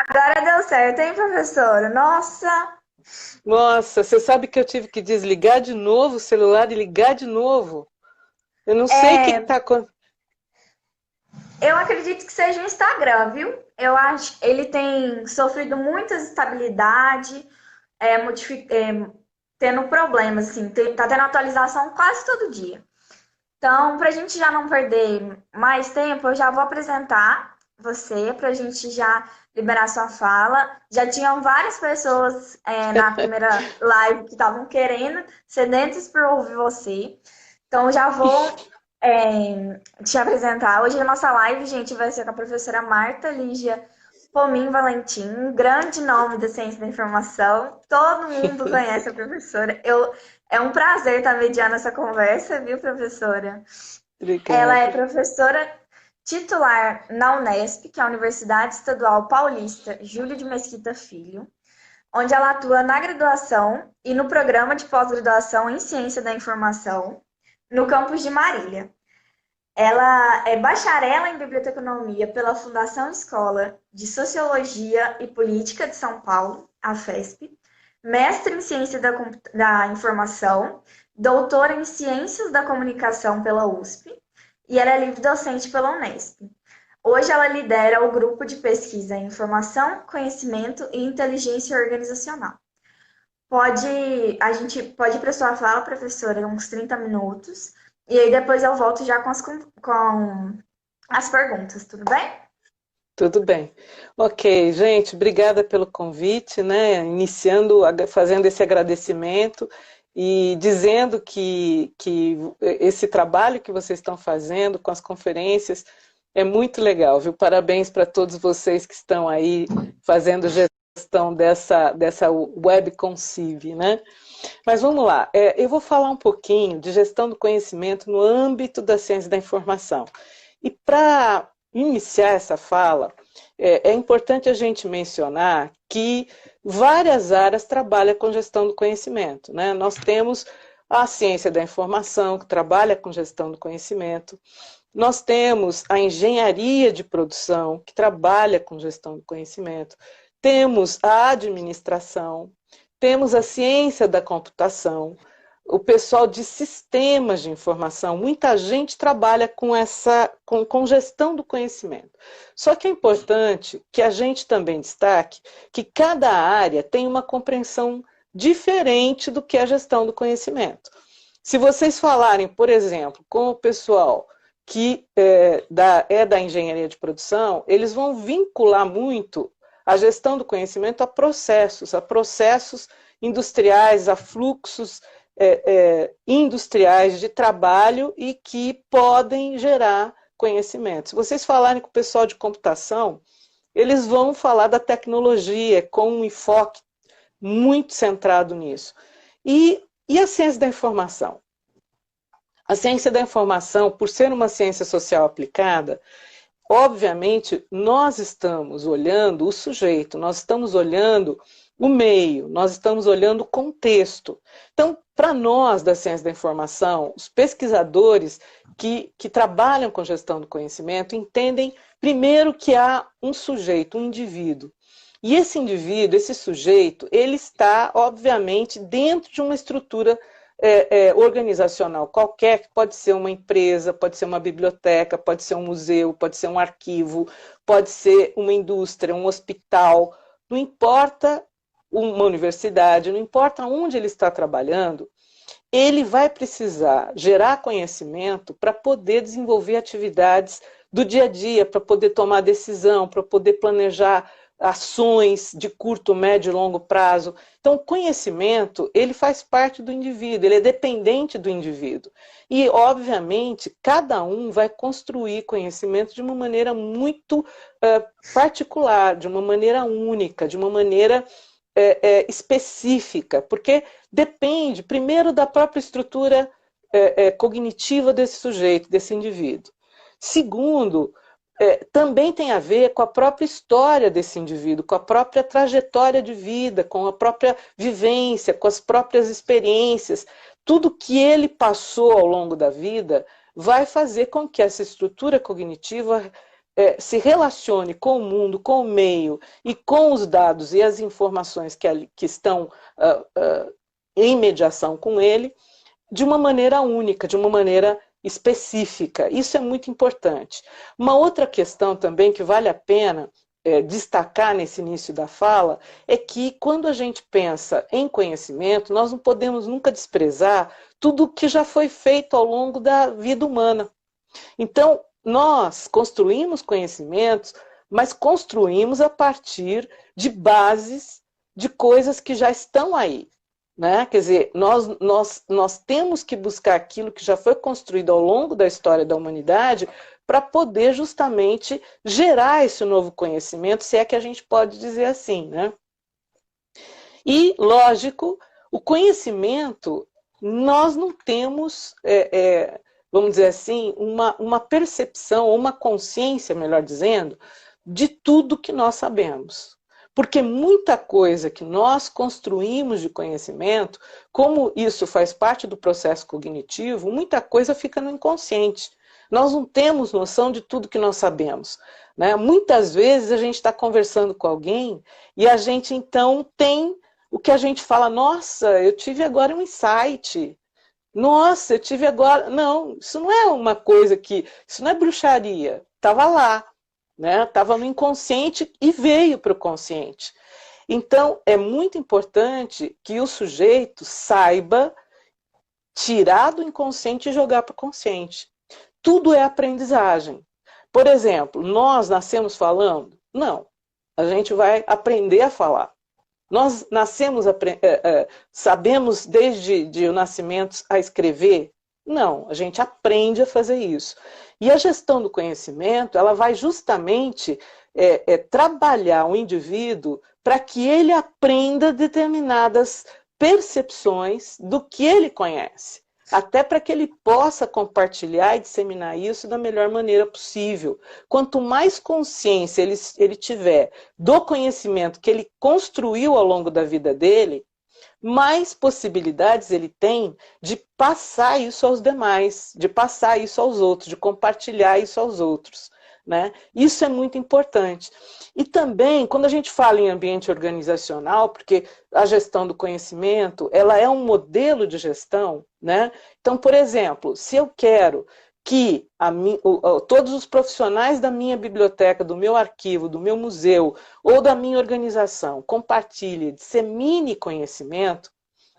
Agora deu certo, hein, professora? Nossa, Nossa, você sabe que eu tive que desligar de novo o celular e ligar de novo? Eu não sei o que é, está acontecendo. eu acredito que seja o Instagram, viu? Eu acho que ele tem sofrido muita instabilidade, tendo problemas, assim, tá tendo atualização quase todo dia. Então, para a gente já não perder mais tempo, eu já vou apresentar você, para a gente já liberar sua fala. Já tinham várias pessoas na primeira live que estavam querendo, sedentas por ouvir você. Então, já vou te apresentar. Hoje a nossa live, gente, vai ser com a professora Marta Lígia Pomin Valentim, um grande nome da ciência da informação. Todo mundo conhece a professora. É um prazer estar mediando essa conversa, viu, professora? Ela é Obrigada. professora titular na Unesp, que é a Universidade Estadual Paulista Júlio de Mesquita Filho, onde ela atua na graduação e no programa de pós-graduação em Ciência da Informação, no campus de Marília. Ela é bacharela em biblioteconomia pela Fundação Escola de Sociologia e Política de São Paulo, a FESP, mestre em Ciência da Informação, doutora em Ciências da Comunicação pela USP e ela é livre docente pela Unesp. Hoje ela lidera o grupo de pesquisa em Informação, Conhecimento e Inteligência Organizacional. A gente pode ir para sua fala, professora, uns 30 minutos, e aí depois eu volto já com as perguntas, tudo bem? Tudo bem. Ok, gente, obrigada pelo convite, né? Iniciando, fazendo esse agradecimento e dizendo que esse trabalho que vocês estão fazendo com as conferências é muito legal, viu? Parabéns para todos vocês que estão aí fazendo gestão dessa Web Concive, né? Mas vamos lá, eu vou falar um pouquinho de gestão do conhecimento no âmbito da ciência da informação. E para iniciar essa fala, é importante a gente mencionar que várias áreas trabalham com gestão do conhecimento, né? Nós temos a ciência da informação, que trabalha com gestão do conhecimento. Nós temos a engenharia de produção, que trabalha com gestão do conhecimento. Temos a administração, temos a ciência da computação, o pessoal de sistemas de informação, muita gente trabalha com gestão do conhecimento. Só que é importante que a gente também destaque que cada área tem uma compreensão diferente do que é a gestão do conhecimento. Se vocês falarem, por exemplo, com o pessoal que da engenharia de produção, eles vão vincular muito a gestão do conhecimento a processos industriais, a fluxos industriais de trabalho e que podem gerar conhecimento. Se vocês falarem com o pessoal de computação, eles vão falar da tecnologia com um enfoque muito centrado nisso. E a ciência da informação? A ciência da informação, por ser uma ciência social aplicada, obviamente nós estamos olhando o sujeito, nós estamos olhando o meio, nós estamos olhando o contexto. Então, para nós da ciência da informação, os pesquisadores que trabalham com gestão do conhecimento entendem primeiro que há um sujeito, um indivíduo. E esse indivíduo, esse sujeito, ele está, obviamente, dentro de uma estrutura organizacional qualquer, que pode ser uma empresa, pode ser uma biblioteca, pode ser um museu, pode ser um arquivo, pode ser uma indústria, um hospital, não importa uma universidade, não importa onde ele está trabalhando, ele vai precisar gerar conhecimento para poder desenvolver atividades do dia a dia, para poder tomar decisão, para poder planejar ações de curto, médio e longo prazo. Então, o conhecimento, ele faz parte do indivíduo, ele é dependente do indivíduo. E, obviamente, cada um vai construir conhecimento de uma maneira muito particular, de uma maneira única, de uma maneira específica, porque depende, primeiro, da própria estrutura cognitiva desse sujeito, desse indivíduo. Segundo, também tem a ver com a própria história desse indivíduo, com a própria trajetória de vida, com a própria vivência, com as próprias experiências. Tudo que ele passou ao longo da vida vai fazer com que essa estrutura cognitiva se relacione com o mundo, com o meio e com os dados e as informações que estão em mediação com ele, de uma maneira única, de uma maneira específica. Isso é muito importante. Uma outra questão também que vale a pena destacar nesse início da fala é que quando a gente pensa em conhecimento, nós não podemos nunca desprezar tudo o que já foi feito ao longo da vida humana. Então, nós construímos conhecimentos, mas construímos a partir de bases de coisas que já estão aí. Né? Quer dizer, nós temos que buscar aquilo que já foi construído ao longo da história da humanidade para poder justamente gerar esse novo conhecimento, se é que a gente pode dizer assim. Né? E, lógico, o conhecimento, nós não temos, vamos dizer assim, uma percepção, ou uma consciência, melhor dizendo, de tudo que nós sabemos. Porque muita coisa que nós construímos de conhecimento, como isso faz parte do processo cognitivo, muita coisa fica no inconsciente. Nós não temos noção de tudo que nós sabemos. Né? Muitas vezes a gente está conversando com alguém e a gente então tem o que a gente fala, nossa, eu tive agora um insight. Nossa, eu tive agora... Não, isso não é uma coisa que... Isso não é bruxaria. Estava lá. Estava no inconsciente e veio para o consciente. Então, é muito importante que o sujeito saiba tirar do inconsciente e jogar para o consciente. Tudo é aprendizagem. Por exemplo, nós nascemos falando? Não. A gente vai aprender a falar. Nós nascemos, sabemos desde o nascimento a escrever? Não, a gente aprende a fazer isso. E a gestão do conhecimento, ela vai justamente trabalhar o indivíduo para que ele aprenda determinadas percepções do que ele conhece. Até para que ele possa compartilhar e disseminar isso da melhor maneira possível. Quanto mais consciência ele tiver do conhecimento que ele construiu ao longo da vida dele, mais possibilidades ele tem de passar isso aos demais, de passar isso aos outros, de compartilhar isso aos outros. Né? Isso é muito importante. E também, quando a gente fala em ambiente organizacional, porque a gestão do conhecimento, ela é um modelo de gestão, né? Então, por exemplo, se eu quero que todos os profissionais da minha biblioteca, do meu arquivo, do meu museu ou da minha organização compartilhem, dissemine conhecimento,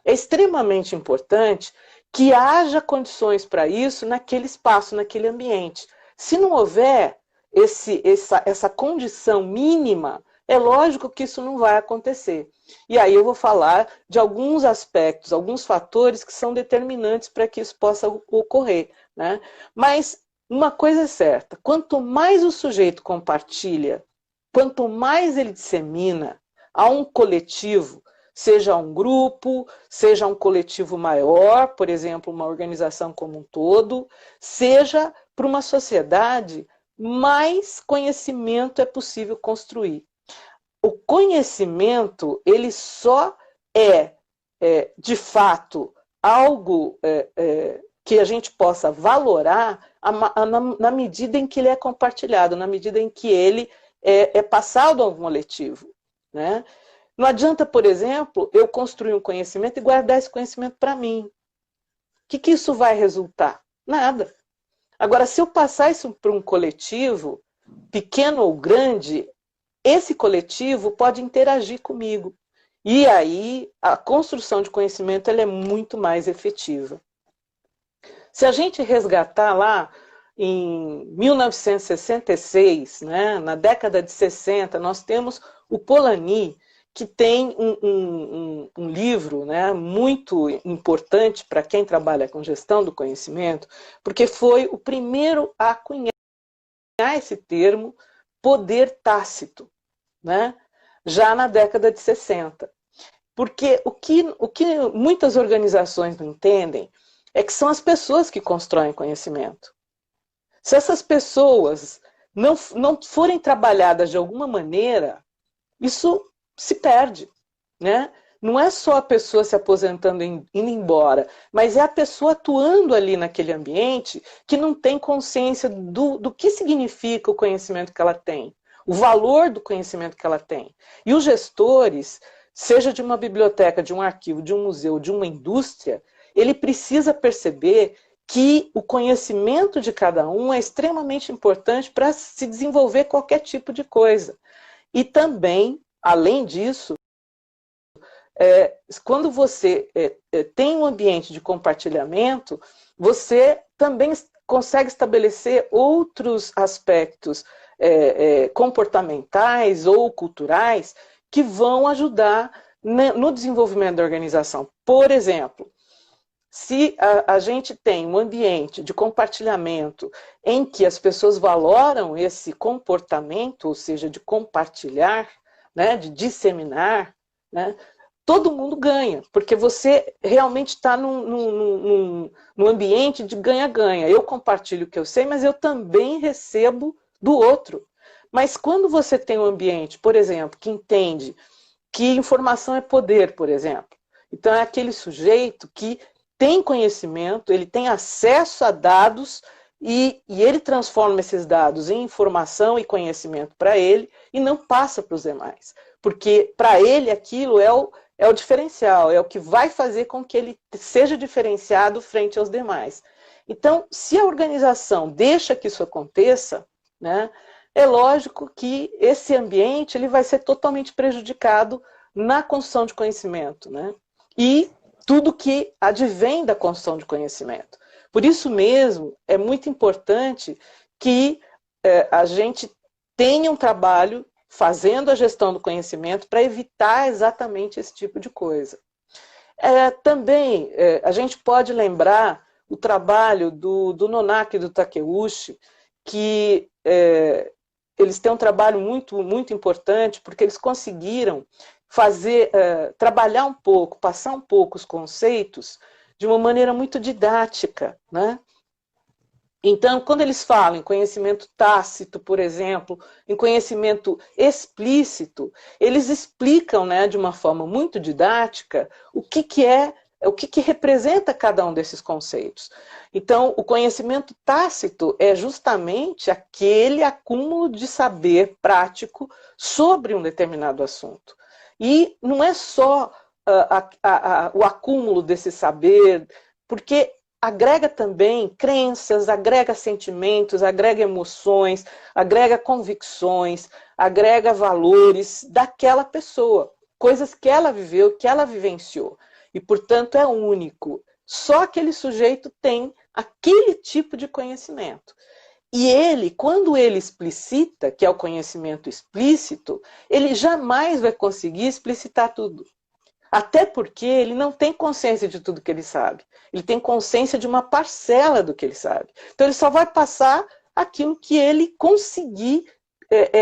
é extremamente importante que haja condições para isso naquele espaço, naquele ambiente. Se não houver essa condição mínima, é lógico que isso não vai acontecer. E aí eu vou falar de alguns aspectos, alguns fatores que são determinantes para que isso possa ocorrer. Né? Mas uma coisa é certa, quanto mais o sujeito compartilha, quanto mais ele dissemina a um coletivo, seja um grupo, seja um coletivo maior, por exemplo, uma organização como um todo, seja para uma sociedade, mais conhecimento é possível construir. O conhecimento, ele só de fato, algo que a gente possa valorar na medida em que ele é compartilhado, na medida em que ele é passado ao coletivo. Né? Não adianta, por exemplo, eu construir um conhecimento e guardar esse conhecimento para mim. O que isso vai resultar? Nada. Agora, se eu passar isso para um coletivo, pequeno ou grande, esse coletivo pode interagir comigo. E aí, a construção de conhecimento ela é muito mais efetiva. Se a gente resgatar lá em 1966, né, na década de 60, nós temos o Polanyi, que tem um livro, né, muito importante para quem trabalha com gestão do conhecimento, porque foi o primeiro a cunhar esse termo poder tácito, né, já na década de 60. Porque o que muitas organizações não entendem é que são as pessoas que constroem conhecimento. Se essas pessoas não forem trabalhadas de alguma maneira, isso se perde. Né? não é só a pessoa se aposentando e indo embora, mas é a pessoa atuando ali naquele ambiente que não tem consciência do que significa o conhecimento que ela tem, o valor do conhecimento que ela tem. E os gestores, seja de uma biblioteca, de um arquivo, de um museu, de uma indústria, ele precisa perceber que o conhecimento de cada um é extremamente importante para se desenvolver qualquer tipo de coisa. E também, além disso, quando você tem um ambiente de compartilhamento, você também consegue estabelecer outros aspectos comportamentais ou culturais que vão ajudar no desenvolvimento da organização. Por exemplo, se a gente tem um ambiente de compartilhamento em que as pessoas valoram esse comportamento, ou seja, de compartilhar, né, de disseminar, né, todo mundo ganha, porque você realmente está num ambiente de ganha-ganha. Eu compartilho o que eu sei, mas eu também recebo do outro. Mas quando você tem um ambiente, por exemplo, que entende que informação é poder, por exemplo, então é aquele sujeito que tem conhecimento, ele tem acesso a dados e ele transforma esses dados em informação e conhecimento para ele e não passa para os demais. Porque para ele aquilo é o diferencial, é o que vai fazer com que ele seja diferenciado frente aos demais. Então, se a organização deixa que isso aconteça, né, é lógico que esse ambiente ele vai ser totalmente prejudicado na construção de conhecimento, né? E tudo que advém da construção de conhecimento. Por isso mesmo, é muito importante que a gente tenha um trabalho fazendo a gestão do conhecimento para evitar exatamente esse tipo de coisa. Também, a gente pode lembrar o trabalho do Nonaki e do Takeuchi, que eles têm um trabalho muito, muito importante, porque eles conseguiram trabalhar um pouco, passar um pouco os conceitos de uma maneira muito didática, né? Então, quando eles falam em conhecimento tácito, por exemplo, em conhecimento explícito, eles explicam, né, de uma forma muito didática o que representa cada um desses conceitos. Então, o conhecimento tácito é justamente aquele acúmulo de saber prático sobre um determinado assunto. E não é só o acúmulo desse saber, porque agrega também crenças, agrega sentimentos, agrega emoções, agrega convicções, agrega valores daquela pessoa, coisas que ela viveu, que ela vivenciou. E, portanto, é único. Só aquele sujeito tem aquele tipo de conhecimento. E ele, quando ele explicita, que é o conhecimento explícito, ele jamais vai conseguir explicitar tudo. Até porque ele não tem consciência de tudo que ele sabe. Ele tem consciência de uma parcela do que ele sabe. Então ele só vai passar aquilo que ele conseguir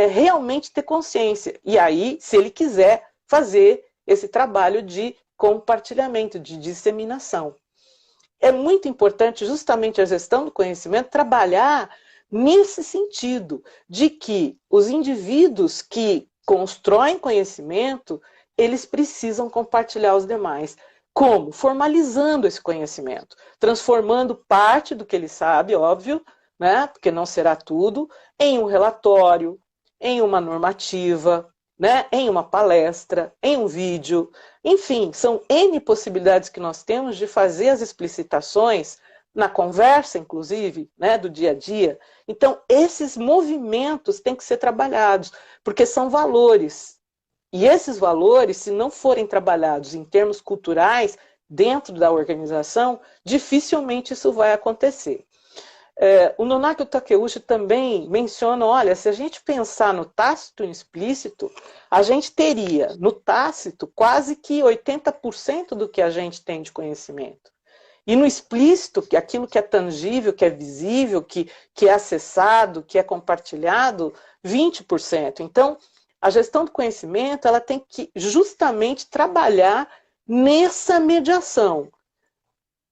realmente ter consciência. E aí, se ele quiser fazer esse trabalho de compartilhamento, de disseminação. É muito importante justamente a gestão do conhecimento trabalhar nesse sentido, de que os indivíduos que constroem conhecimento, eles precisam compartilhar os demais. Como? Formalizando esse conhecimento, transformando parte do que ele sabe, óbvio, né, porque não será tudo, em um relatório, em uma normativa, né, em uma palestra, em um vídeo. Enfim, são N possibilidades que nós temos de fazer as explicitações na conversa, inclusive, né, do dia a dia. Então, esses movimentos têm que ser trabalhados, porque são valores. E esses valores, se não forem trabalhados em termos culturais, dentro da organização, dificilmente isso vai acontecer. O Nonaki e o Takeuchi também mencionam, olha, se a gente pensar no tácito e no explícito, a gente teria, no tácito, quase que 80% do que a gente tem de conhecimento. E no explícito, que aquilo que é tangível, que é visível, que é acessado, que é compartilhado, 20%. Então, a gestão do conhecimento ela tem que justamente trabalhar nessa mediação.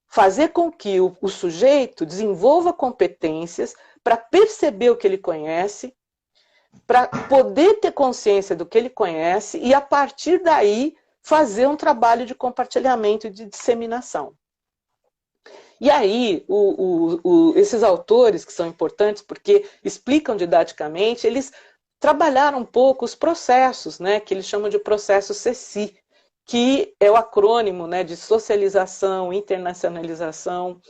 Fazer com que o sujeito desenvolva competências para perceber o que ele conhece, para poder ter consciência do que ele conhece e, a partir daí, fazer um trabalho de compartilhamento e de disseminação. E aí, esses autores que são importantes, porque explicam didaticamente, eles trabalharam um pouco os processos, né, que eles chamam de processo CECI, que é o acrônimo, né, de socialização, internacionalização,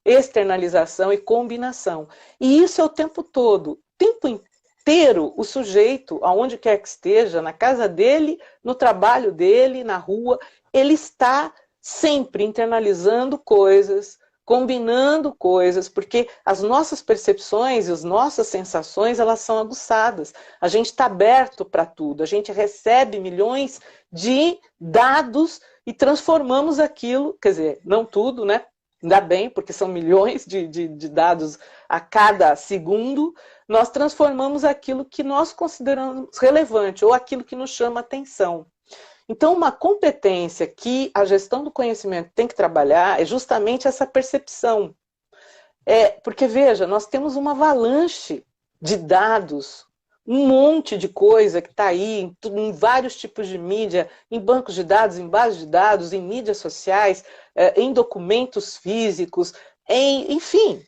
externalização e combinação. E isso é o tempo todo. O tempo inteiro, o sujeito, aonde quer que esteja, na casa dele, no trabalho dele, na rua, ele está sempre internalizando coisas, combinando coisas, porque as nossas percepções e as nossas sensações, elas são aguçadas. A gente está aberto para tudo, a gente recebe milhões de dados e transformamos aquilo, quer dizer, não tudo, né? Ainda bem, porque são milhões de dados a cada segundo, nós transformamos aquilo que nós consideramos relevante, ou aquilo que nos chama atenção. Então, uma competência que a gestão do conhecimento tem que trabalhar é justamente essa percepção. Porque, veja, nós temos uma avalanche de dados, um monte de coisa que está aí, em vários tipos de mídia, em bancos de dados, em bases de dados, em mídias sociais, em documentos físicos, enfim.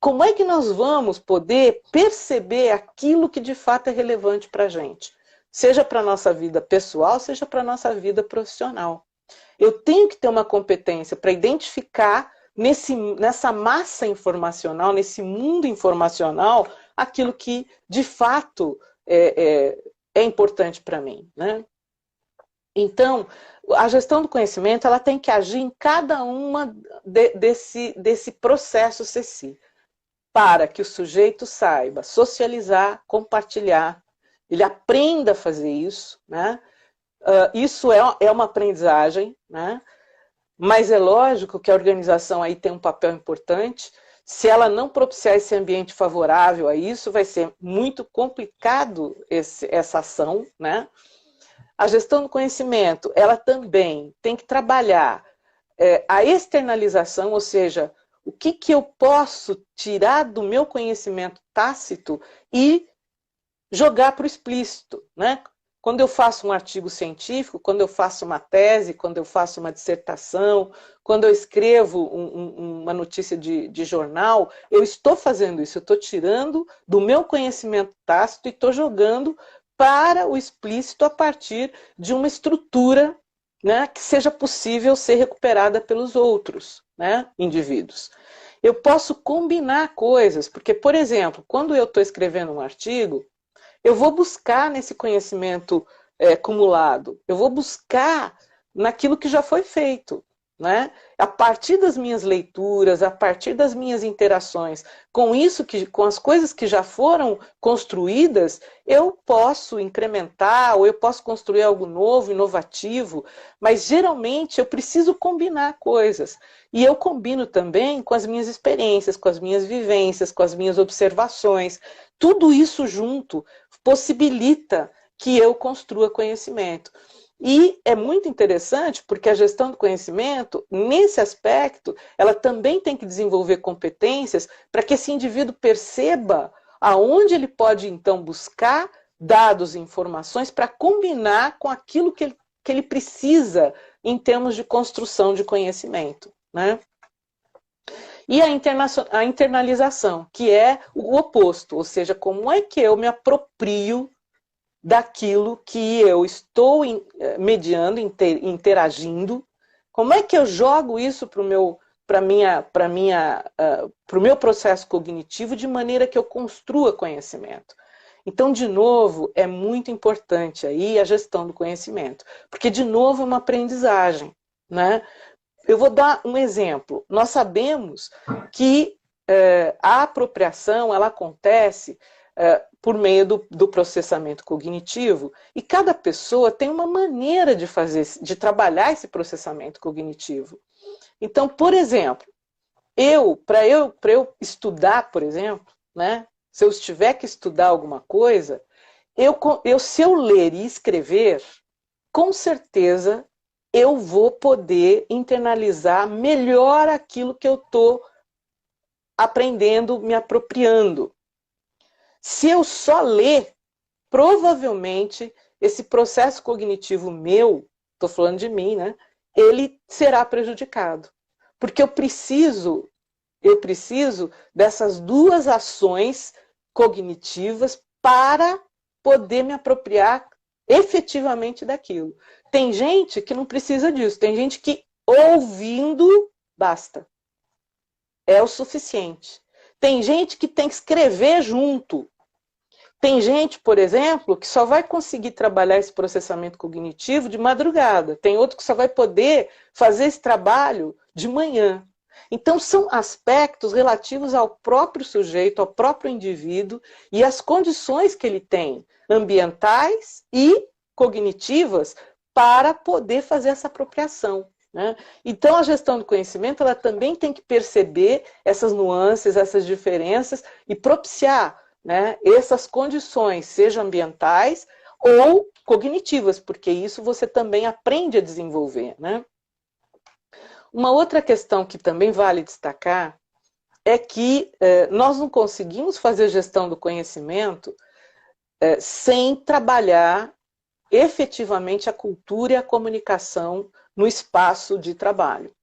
Como é que nós vamos poder perceber aquilo que de fato é relevante para a gente? Seja para a nossa vida pessoal, seja para a nossa vida profissional. Eu tenho que ter uma competência para identificar nessa massa informacional, nesse mundo informacional, aquilo que de fato é importante para mim, né? Então, a gestão do conhecimento ela tem que agir em cada uma desse processo CECI, para que o sujeito saiba socializar, compartilhar, ele aprenda a fazer isso, né? Isso é uma aprendizagem, né? Mas é lógico que a organização aí tem um papel importante. Se ela não propiciar esse ambiente favorável a isso, vai ser muito complicado essa ação, né? A gestão do conhecimento, ela também tem que trabalhar a externalização, ou seja, o que eu posso tirar do meu conhecimento tácito e jogar para o explícito, né? Quando eu faço um artigo científico, quando eu faço uma tese, quando eu faço uma dissertação, quando eu escrevo uma notícia de jornal, eu estou fazendo isso, eu estou tirando do meu conhecimento tácito e estou jogando para o explícito a partir de uma estrutura, né, que seja possível ser recuperada pelos outros, né, indivíduos. Eu posso combinar coisas, porque, por exemplo, quando eu estou escrevendo um artigo, eu vou buscar nesse conhecimento acumulado, eu vou buscar naquilo que já foi feito, né? A partir das minhas leituras, a partir das minhas interações, com as coisas que já foram construídas, eu posso incrementar, ou eu posso construir algo novo, inovativo, mas geralmente eu preciso combinar coisas. E eu combino também com as minhas experiências, com as minhas vivências, com as minhas observações. Tudo isso junto possibilita que eu construa conhecimento. E é muito interessante porque a gestão do conhecimento, nesse aspecto, ela também tem que desenvolver competências para que esse indivíduo perceba aonde ele pode, então, buscar dados e informações para combinar com aquilo que ele precisa em termos de construção de conhecimento, né? E a internalização, que é o oposto, ou seja, como é que eu me aproprio daquilo que eu estou mediando, interagindo, como é que eu jogo isso para o meu processo cognitivo de maneira que eu construa conhecimento. Então, de novo, é muito importante aí a gestão do conhecimento, porque, de novo, é uma aprendizagem, né? Eu vou dar um exemplo. Nós sabemos que a apropriação ela acontece por meio do processamento cognitivo, e cada pessoa tem uma maneira de trabalhar esse processamento cognitivo. Então, por exemplo, para eu estudar, por exemplo, né, se eu tiver que estudar alguma coisa, se eu ler e escrever, com certeza eu vou poder internalizar melhor aquilo que eu estou aprendendo, me apropriando. Se eu só ler, provavelmente esse processo cognitivo meu, estou falando de mim, né? Ele será prejudicado. Porque eu preciso dessas duas ações cognitivas para poder me apropriar efetivamente daquilo. Tem gente que não precisa disso, tem gente que ouvindo basta. É o suficiente. Tem gente que tem que escrever junto. Tem gente, por exemplo, que só vai conseguir trabalhar esse processamento cognitivo de madrugada. Tem outro que só vai poder fazer esse trabalho de manhã. Então, são aspectos relativos ao próprio sujeito, ao próprio indivíduo e às condições que ele tem, ambientais e cognitivas, para poder fazer essa apropriação, né? Então, a gestão do conhecimento, ela também tem que perceber essas nuances, essas diferenças e propiciar, né, essas condições, sejam ambientais ou cognitivas, porque isso você também aprende a desenvolver, né? Uma outra questão que também vale destacar é que nós não conseguimos fazer gestão do conhecimento sem trabalhar efetivamente a cultura e a comunicação no espaço de trabalho.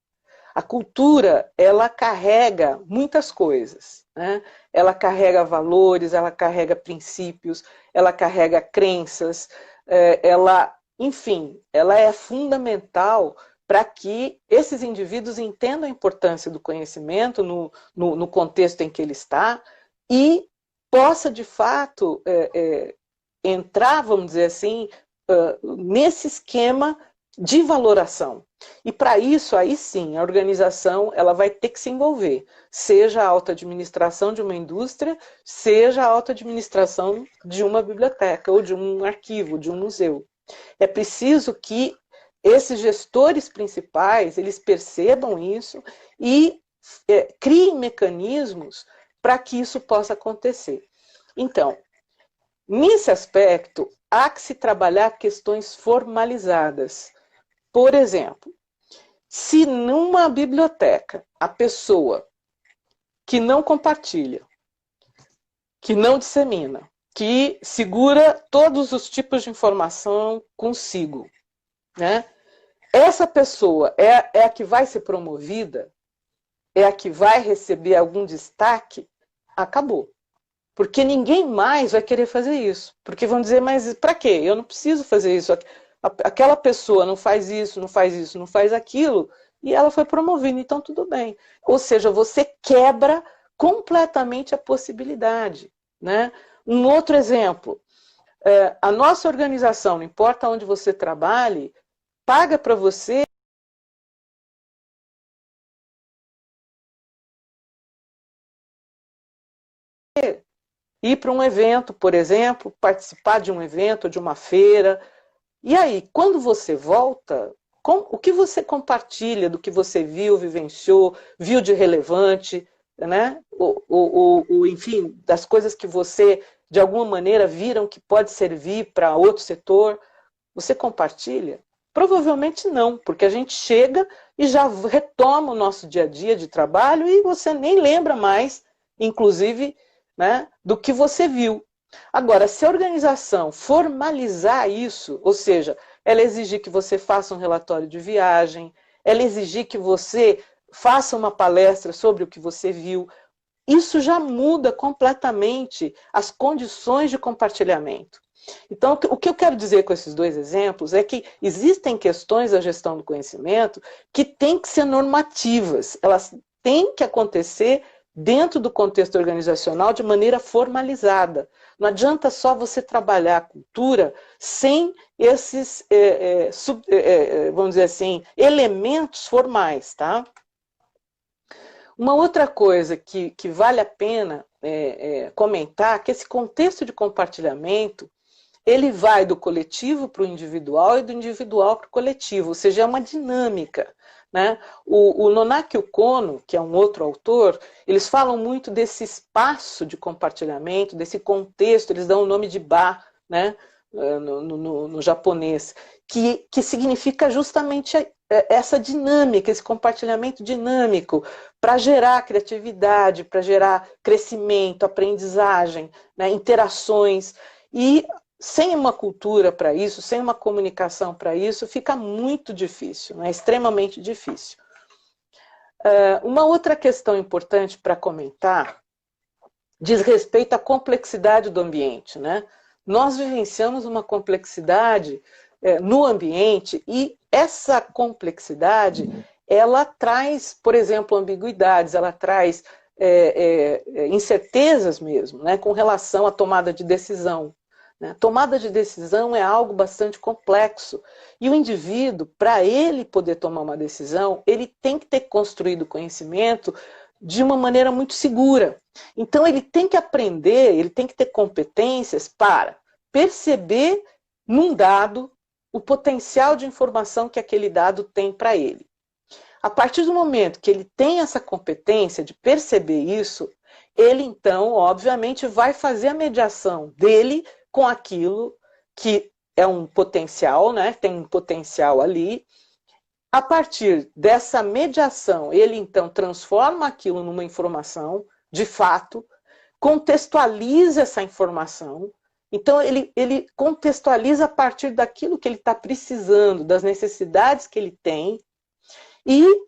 A cultura, ela carrega muitas coisas, né? Ela carrega valores, ela carrega princípios, ela carrega crenças, enfim, ela é fundamental para que esses indivíduos entendam a importância do conhecimento no contexto em que ele está e possa, de fato, entrar, vamos dizer assim, nesse esquema de valoração. E para isso, aí sim, a organização ela vai ter que se envolver, seja a auto-administração de uma indústria, seja a auto-administração de uma biblioteca, ou de um arquivo, de um museu. É preciso que esses gestores principais, eles percebam isso e criem mecanismos para que isso possa acontecer. Então, nesse aspecto, há que se trabalhar questões formalizadas. Por exemplo, se numa biblioteca a pessoa que não compartilha, que não dissemina, que segura todos os tipos de informação consigo, né? Essa pessoa é a que vai ser promovida, é a que vai receber algum destaque, acabou. Porque ninguém mais vai querer fazer isso. Porque vão dizer, mas para quê? Eu não preciso fazer isso. Aquela pessoa não faz isso, não faz isso, não faz aquilo, e ela foi promovida, então tudo bem. Ou seja, você quebra completamente a possibilidade, né? Um outro exemplo, a nossa organização, não importa onde você trabalhe, paga para você ir para um evento, por exemplo, participar de um evento, de uma feira. E aí, quando você volta, o que você compartilha do que você viu, vivenciou, viu de relevante, né? Enfim, das coisas que você, de alguma maneira, viram que pode servir para outro setor, você compartilha? Provavelmente não, porque a gente chega e já retoma o nosso dia a dia de trabalho e você nem lembra mais, inclusive, né, do que você viu. Agora, se a organização formalizar isso, ou seja, ela exigir que você faça um relatório de viagem, ela exigir que você faça uma palestra sobre o que você viu, isso já muda completamente as condições de compartilhamento. Então, o que eu quero dizer com esses dois exemplos é que existem questões da gestão do conhecimento que têm que ser normativas, elas têm que acontecer dentro do contexto organizacional de maneira formalizada. Não adianta só você trabalhar a cultura sem esses, vamos dizer assim, elementos formais, tá? Uma outra coisa que vale a pena comentar, que esse contexto de compartilhamento, ele vai do coletivo para o individual e do individual para o coletivo, ou seja, é uma dinâmica, né? O Nonaki Kono, que é um outro autor, eles falam muito desse espaço de compartilhamento, desse contexto, eles dão o nome de Ba, né? No japonês, que significa justamente essa dinâmica, esse compartilhamento dinâmico, para gerar criatividade, para gerar crescimento, aprendizagem, né? Interações. E sem uma cultura para isso, sem uma comunicação para isso, fica muito difícil, né? Extremamente difícil. Uma outra questão importante para comentar diz respeito à complexidade do ambiente, né? Nós vivenciamos uma complexidade no ambiente e essa complexidade, ela traz, por exemplo, ambiguidades, ela traz incertezas mesmo, né, com relação à tomada de decisão. Né? Tomada de decisão é algo bastante complexo e o indivíduo, para ele poder tomar uma decisão, ele tem que ter construído conhecimento de uma maneira muito segura. Então ele tem que aprender, ele tem que ter competências para perceber num dado o potencial de informação que aquele dado tem para ele. A partir do momento que ele tem essa competência de perceber isso, ele então, obviamente, vai fazer a mediação dele com aquilo que é um potencial, né? Tem um potencial ali. A partir dessa mediação, ele então transforma aquilo numa informação, de fato, contextualiza essa informação. Então, ele contextualiza a partir daquilo que ele está precisando, das necessidades que ele tem. E,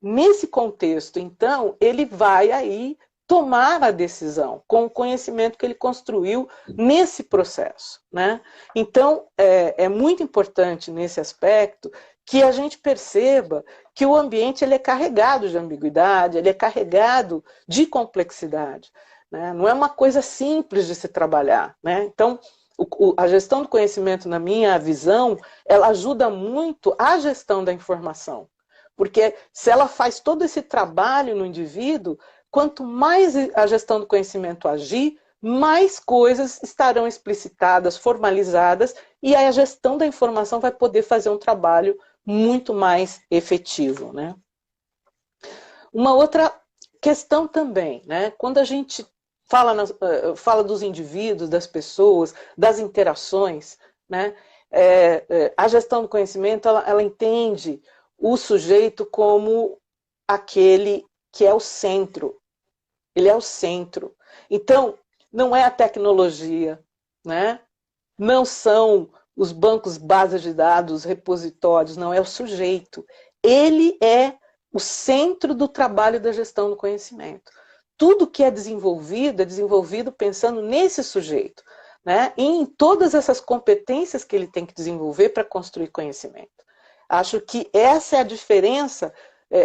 nesse contexto, então, ele vai aí tomar a decisão com o conhecimento que ele construiu nesse processo. Né? Então, é muito importante nesse aspecto que a gente perceba que o ambiente ele é carregado de ambiguidade, ele é carregado de complexidade. Né? Não é uma coisa simples de se trabalhar. Né? Então, a gestão do conhecimento, na minha visão, ela ajuda muito a gestão da informação. Porque se ela faz todo esse trabalho no indivíduo, quanto mais a gestão do conhecimento agir, mais coisas estarão explicitadas, formalizadas, e aí a gestão da informação vai poder fazer um trabalho muito mais efetivo. Né? Uma outra questão também, né? Quando a gente fala dos indivíduos, das pessoas, das interações, né? A gestão do conhecimento, ela entende o sujeito como aquele que é o centro. Ele é o centro. Então, não é a tecnologia, né? Não são os bancos, bases de dados, repositórios, não, é o sujeito. Ele é o centro do trabalho da gestão do conhecimento. Tudo que é desenvolvido pensando nesse sujeito, né? E em todas essas competências que ele tem que desenvolver para construir conhecimento. Acho que essa é a diferença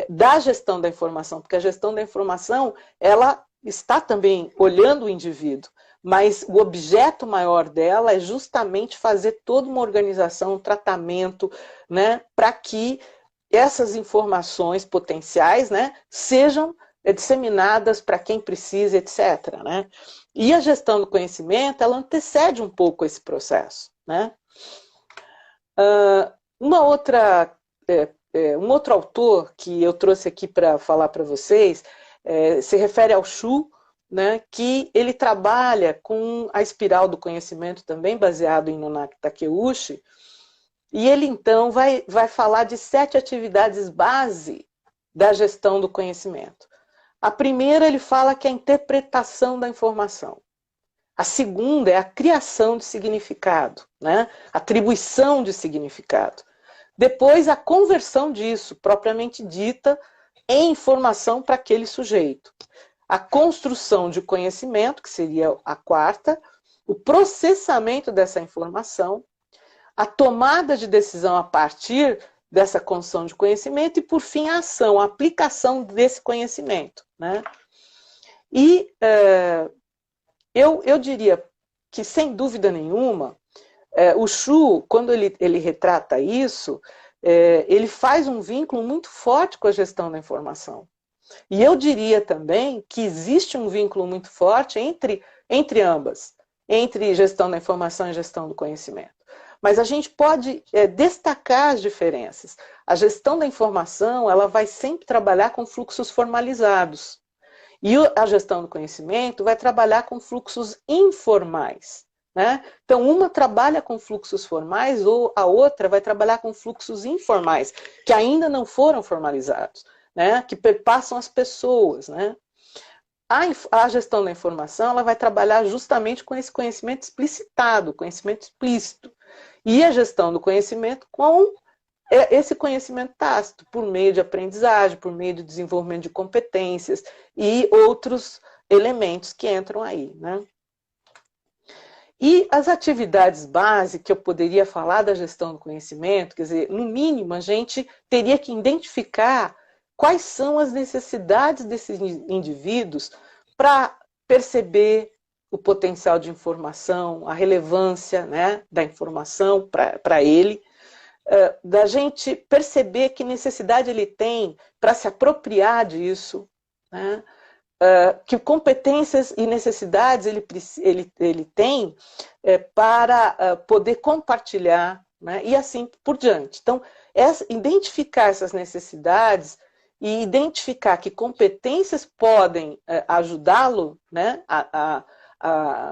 da gestão da informação, porque a gestão da informação, ela está também olhando o indivíduo, mas o objeto maior dela é justamente fazer toda uma organização, um tratamento, né, para que essas informações potenciais, né, sejam disseminadas para quem precisa, etc. Né? E a gestão do conhecimento, ela antecede um pouco esse processo. Né? Um outro autor que eu trouxe aqui para falar para vocês se refere ao Shu, né, que ele trabalha com a espiral do conhecimento também, baseado em Nonaki Takeuchi, e ele então vai falar de 7 atividades base da gestão do conhecimento. A primeira ele fala que é a interpretação da informação. A segunda é a criação de significado, né? Atribuição de significado. Depois, a conversão disso, propriamente dita, em informação para aquele sujeito. A construção de conhecimento, que seria a quarta, o processamento dessa informação, a tomada de decisão a partir dessa construção de conhecimento e, por fim, a ação, a aplicação desse conhecimento. Né? E eu diria que, sem dúvida nenhuma, o Shu, quando ele retrata isso, ele faz um vínculo muito forte com a gestão da informação. E eu diria também que existe um vínculo muito forte entre ambas, entre gestão da informação e gestão do conhecimento. Mas a gente pode destacar as diferenças. A gestão da informação, ela vai sempre trabalhar com fluxos formalizados. E a gestão do conhecimento vai trabalhar com fluxos informais. Né? Então, uma trabalha com fluxos formais ou a outra vai trabalhar com fluxos informais, que ainda não foram formalizados, né? Que perpassam as pessoas. Né? A gestão da informação ela vai trabalhar justamente com esse conhecimento explicitado, conhecimento explícito. E a gestão do conhecimento com esse conhecimento tácito, por meio de aprendizagem, por meio de desenvolvimento de competências e outros elementos que entram aí, né? E as atividades base que eu poderia falar da gestão do conhecimento, quer dizer, no mínimo a gente teria que identificar quais são as necessidades desses indivíduos para perceber o potencial de informação, a relevância, né, da informação para ele, da gente perceber que necessidade ele tem para se apropriar disso, né, que competências e necessidades ele tem para poder compartilhar, né, e assim por diante. Então, identificar essas necessidades e identificar que competências podem ajudá-lo, né,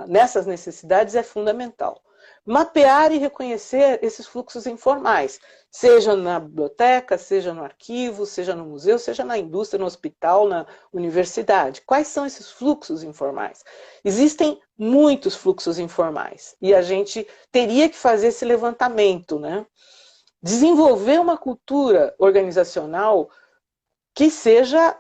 nessas necessidades é fundamental. Mapear e reconhecer esses fluxos informais, seja na biblioteca, seja no arquivo, seja no museu, seja na indústria, no hospital, na universidade. Quais são esses fluxos informais? Existem muitos fluxos informais e a gente teria que fazer esse levantamento, né? Desenvolver uma cultura organizacional que seja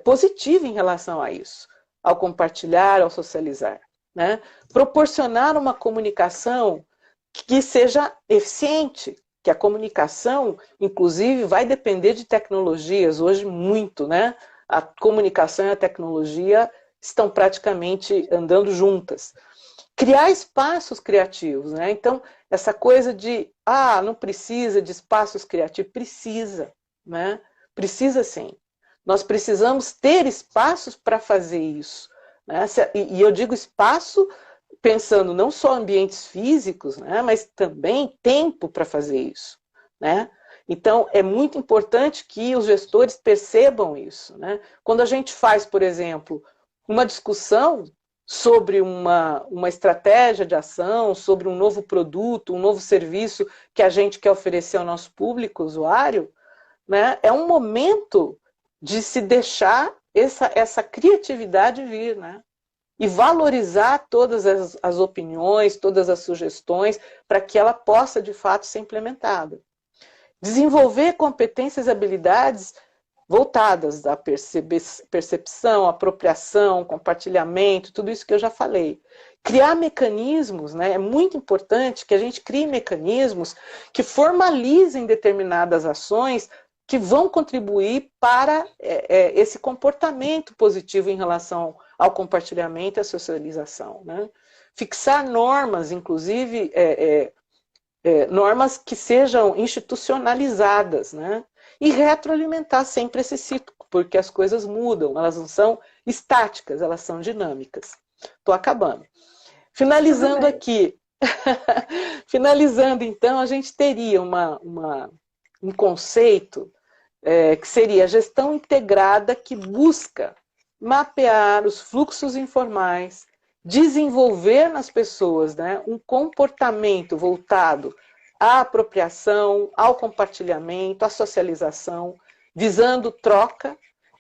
positiva em relação a isso, ao compartilhar, ao socializar, né? Proporcionar uma comunicação que seja eficiente, que a comunicação, inclusive, vai depender de tecnologias, hoje muito, né? A comunicação e a tecnologia estão praticamente andando juntas. Criar espaços criativos, né? Então, essa coisa de, não precisa de espaços criativos, precisa, né? Precisa sim. Nós precisamos ter espaços para fazer isso, né? E eu digo espaço pensando não só ambientes físicos, né, mas também tempo para fazer isso, né? Então, é muito importante que os gestores percebam isso, né? Quando a gente faz, por exemplo, uma discussão sobre uma estratégia de ação, sobre um novo produto, um novo serviço que a gente quer oferecer ao nosso público usuário, né, é um momento de se deixar essa criatividade vir, né? E valorizar todas as opiniões, todas as sugestões, para que ela possa, de fato, ser implementada. Desenvolver competências e habilidades voltadas à percepção, apropriação, compartilhamento, tudo isso que eu já falei. Criar mecanismos, né? É muito importante que a gente crie mecanismos que formalizem determinadas ações que vão contribuir para esse comportamento positivo em relação ao compartilhamento e à socialização, né? Fixar normas, inclusive normas que sejam institucionalizadas, né? E retroalimentar sempre esse ciclo, porque as coisas mudam, elas não são estáticas, elas são dinâmicas. Estou acabando. Finalizando aqui, finalizando então, a gente teria um conceito que seria a gestão integrada que busca mapear os fluxos informais, desenvolver nas pessoas, né, um comportamento voltado à apropriação, ao compartilhamento, à socialização, visando troca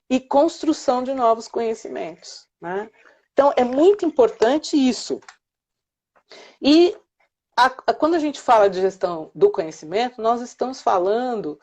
e construção de novos conhecimentos, né? Então, é muito importante isso. E quando a gente fala de gestão do conhecimento, nós estamos falando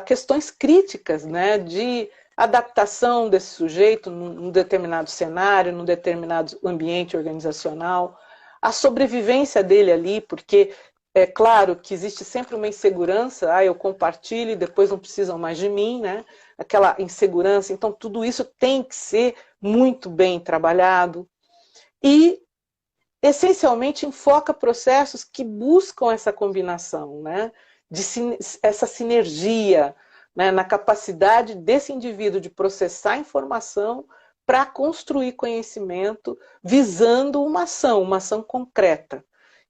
questões críticas, né, de adaptação desse sujeito num determinado cenário, num determinado ambiente organizacional, a sobrevivência dele ali, porque é claro que existe sempre uma insegurança, eu compartilho e depois não precisam mais de mim, né? Aquela insegurança, então tudo isso tem que ser muito bem trabalhado e essencialmente enfoca processos que buscam essa combinação, né? Essa sinergia, né, na capacidade desse indivíduo de processar informação para construir conhecimento visando uma ação concreta.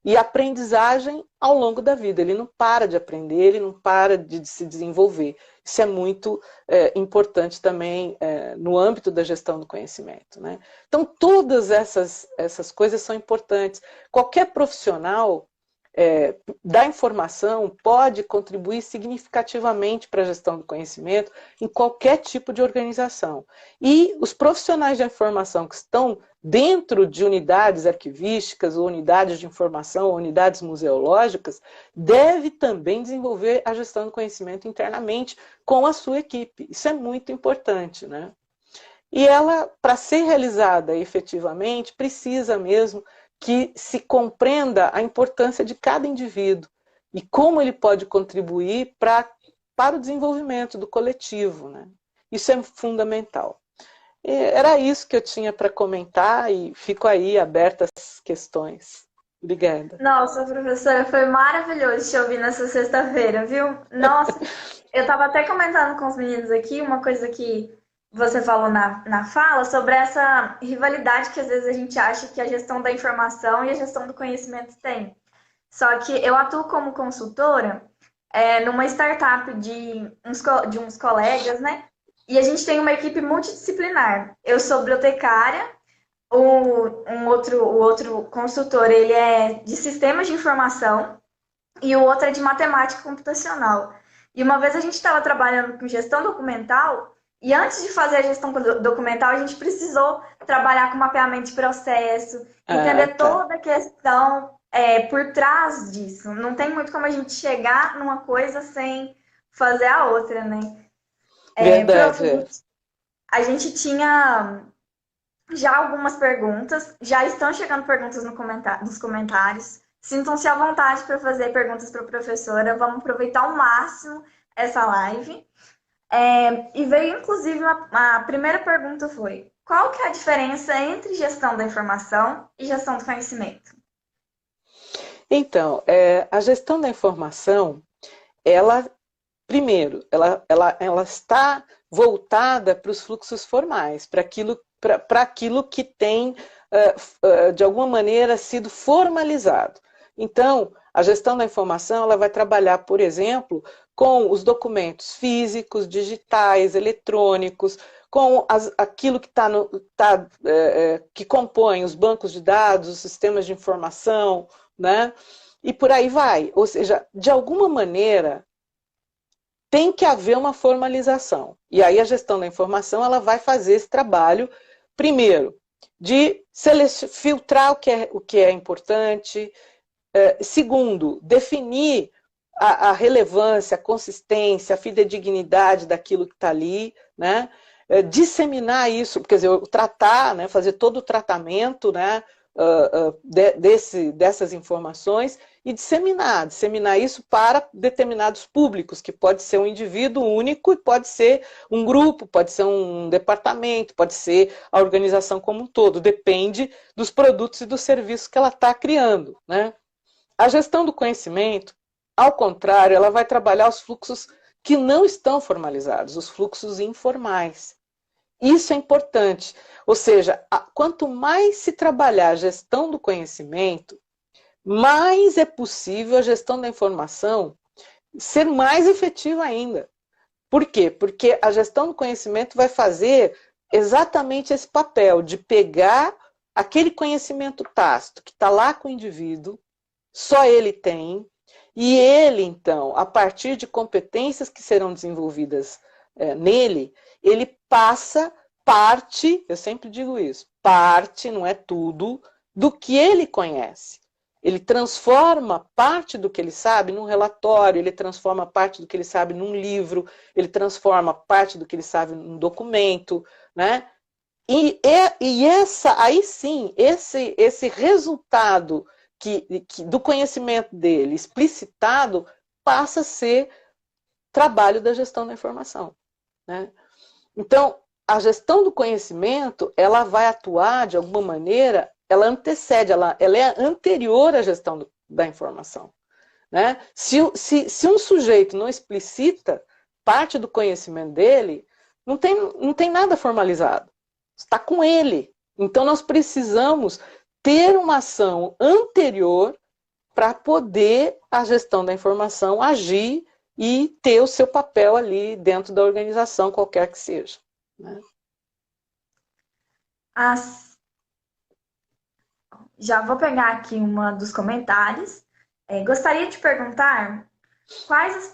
E aprendizagem ao longo da vida. Ele não para de aprender, ele não para de se desenvolver. Isso é muito importante também no âmbito da gestão do conhecimento, né? Então, todas essas coisas são importantes. Qualquer profissional da informação pode contribuir significativamente para a gestão do conhecimento em qualquer tipo de organização. E os profissionais de informação que estão dentro de unidades arquivísticas, ou unidades de informação, ou unidades museológicas, devem também desenvolver a gestão do conhecimento internamente com a sua equipe. Isso é muito importante, né? E ela, para ser realizada efetivamente, precisa mesmo que se compreenda a importância de cada indivíduo e como ele pode contribuir para o desenvolvimento do coletivo, né? Isso é fundamental. E era isso que eu tinha para comentar e fico aí aberta às questões. Obrigada. Nossa, professora, foi maravilhoso te ouvir nessa sexta-feira, viu? Nossa, eu estava até comentando com os meninos aqui uma coisa que você falou na fala sobre essa rivalidade que às vezes a gente acha que a gestão da informação e a gestão do conhecimento tem. Só que eu atuo como consultora numa startup de uns colegas, né? E a gente tem uma equipe multidisciplinar. Eu sou bibliotecária, o outro consultor, ele é de sistemas de informação e o outro é de matemática computacional. E uma vez a gente estava trabalhando com gestão documental e antes de fazer a gestão documental, a gente precisou trabalhar com mapeamento de processo, entender toda a questão por trás disso. Não tem muito como a gente chegar numa coisa sem fazer a outra, né? Verdade. A gente tinha já algumas perguntas, já estão chegando perguntas nos comentários. Sintam-se à vontade para fazer perguntas para a professora. Vamos aproveitar ao máximo essa live. E veio, inclusive, a primeira pergunta foi: qual que é a diferença entre gestão da informação e gestão do conhecimento? Então, a gestão da informação, ela, primeiro, ela está voltada para os fluxos formais, para aquilo que tem, de alguma maneira, sido formalizado. Então, a gestão da informação ela vai trabalhar, por exemplo, com os documentos físicos, digitais, eletrônicos, com aquilo que compõe os bancos de dados, os sistemas de informação, né? E por aí vai. Ou seja, de alguma maneira, tem que haver uma formalização. E aí a gestão da informação ela vai fazer esse trabalho, primeiro, de filtrar o que é importante. Segundo, definir a relevância, a consistência, a fidedignidade daquilo que está ali, né? Disseminar isso, quer dizer, tratar, né? Fazer todo o tratamento, né? Dessas informações e disseminar isso para determinados públicos, que pode ser um indivíduo único, pode ser um grupo, pode ser um departamento, pode ser a organização como um todo, depende dos produtos e dos serviços que ela está criando, né? A gestão do conhecimento, ao contrário, ela vai trabalhar os fluxos que não estão formalizados, os fluxos informais. Isso é importante. Ou seja, quanto mais se trabalhar a gestão do conhecimento, mais é possível a gestão da informação ser mais efetiva ainda. Por quê? Porque a gestão do conhecimento vai fazer exatamente esse papel de pegar aquele conhecimento tácito que está lá com o indivíduo, só ele tem, e ele, então, a partir de competências que serão desenvolvidas nele, ele passa parte, eu sempre digo isso, parte, não é tudo, do que ele conhece. Ele transforma parte do que ele sabe num relatório, ele transforma parte do que ele sabe num livro, ele transforma parte do que ele sabe num documento, né? Aí sim, esse resultado do conhecimento dele explicitado passa a ser trabalho da gestão da informação, né? Então, a gestão do conhecimento, ela vai atuar de alguma maneira, ela antecede, ela é anterior à gestão da informação, né? Se um sujeito não explicita parte do conhecimento dele, não tem nada formalizado, está com ele. Então, nós precisamos ter uma ação anterior para poder a gestão da informação agir e ter o seu papel ali dentro da organização, qualquer que seja, né? Já vou pegar aqui uma dos comentários. Gostaria de perguntar quais as